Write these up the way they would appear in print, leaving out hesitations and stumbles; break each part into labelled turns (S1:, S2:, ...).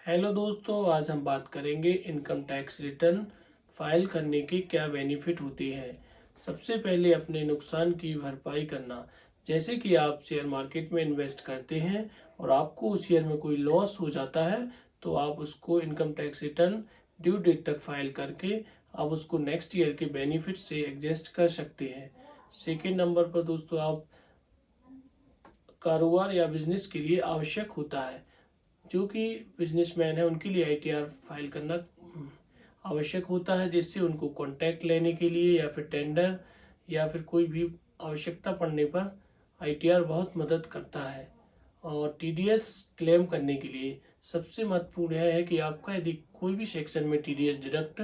S1: Hello दोस्तों, आज हम बात करेंगे इनकम टैक्स रिटर्न फाइल करने के क्या बेनिफिट होते हैं। सबसे पहले अपने नुकसान की भरपाई करना। जैसे कि आप शेयर मार्केट में इन्वेस्ट करते हैं और आपको उस ईयर में कोई लॉस हो जाता है, तो आप उसको income tax return due date तक फाइल करके आप उसको नेक्स्ट ईयर के बेनिफिट से एडजस्ट कर सकते हैं। सेकेंड नंबर पर दोस्तों, आप कारोबार या बिजनेस के लिए आवश्यक होता है। जो कि बिजनेसमैन है उनके लिए आईटीआर फाइल करना आवश्यक होता है, जिससे उनको कॉन्टैक्ट लेने के लिए या फिर टेंडर या फिर कोई भी आवश्यकता पड़ने पर आईटीआर बहुत मदद करता है। और टीडीएस क्लेम करने के लिए सबसे महत्वपूर्ण यह है कि आपका यदि कोई भी सेक्शन में टीडीएस डिडक्ट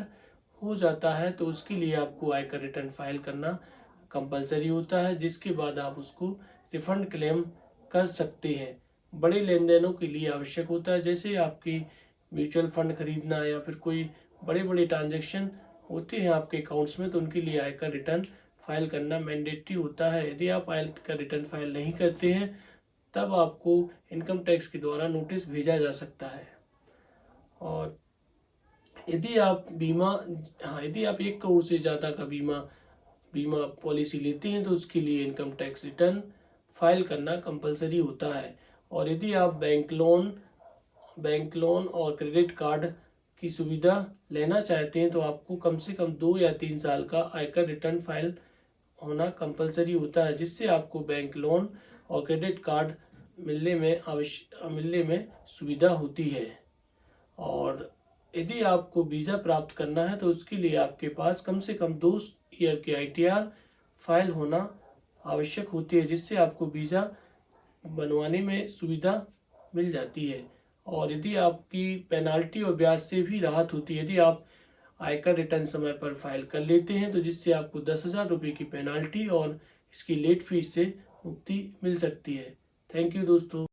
S1: हो जाता है तो उसके लिए आपको आयकर रिटर्न फाइल करना कंपलसरी होता है, जिसके बाद आप उसको रिफंड क्लेम कर सकते हैं। बड़े लेन देनों के लिए आवश्यक होता है, जैसे आपकी म्यूचुअल फंड खरीदना या फिर कोई बड़े बड़े ट्रांजैक्शन होते हैं आपके अकाउंट्स में, तो उनके लिए आयकर रिटर्न फाइल करना मैंडेटरी होता है। यदि आप आयकर रिटर्न फाइल नहीं करते हैं तब आपको इनकम टैक्स के द्वारा नोटिस भेजा जा सकता है। और यदि आप यदि आप 1 करोड़ से ज़्यादा का बीमा बीमा पॉलिसी लेते हैं तो उसके लिए इनकम टैक्स रिटर्न फाइल करना कंपलसरी होता है। और यदि आप बैंक लोन और क्रेडिट कार्ड की सुविधा लेना चाहते हैं तो आपको कम से कम 2 या 3 साल का आयकर रिटर्न फाइल होना कंपलसरी होता है, जिससे आपको बैंक लोन और क्रेडिट कार्ड मिलने में सुविधा होती है। और यदि आपको वीज़ा प्राप्त करना है तो उसके लिए आपके पास कम से कम 2 ईयर की आईटीआर फाइल होना आवश्यक होती है, जिससे आपको वीज़ा बनवाने में सुविधा मिल जाती है। और यदि आपकी पेनाल्टी और ब्याज से भी राहत होती है, यदि आप आयकर रिटर्न समय पर फाइल कर लेते हैं तो जिससे आपको 10,000 रुपये की पेनाल्टी और इसकी लेट फीस से मुक्ति मिल सकती है। थैंक यू दोस्तों।